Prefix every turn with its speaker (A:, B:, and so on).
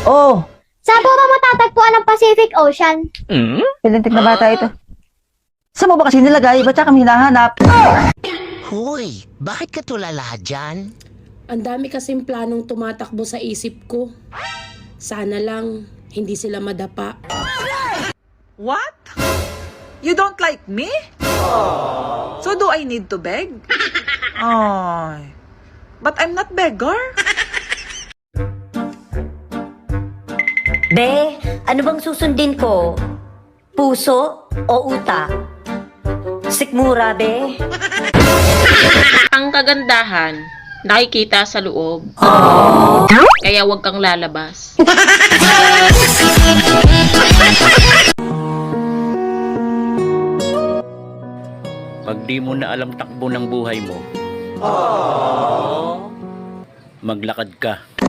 A: Oh,
B: Saan po ba matatagpuan ang Pacific Ocean?
A: pilintik na bata ito. Saan mo ba kasi nilagay? Ba't siya kami hinahanap?
C: Hoy, bakit ka tulala dyan?
D: Ang dami kasing planong tumatakbo sa isip ko. Sana lang hindi sila madapa.
E: What? You don't like me? So do I need to beg? Ay. But I'm not beggar.
F: Be, ano bang susundin ko? Puso o utak? Sikmura, be?
G: Ang kagandahan, nakikita sa loob. Kaya huwag kang lalabas.
H: Pag di mo na alam takbo ng buhay mo, maglakad ka.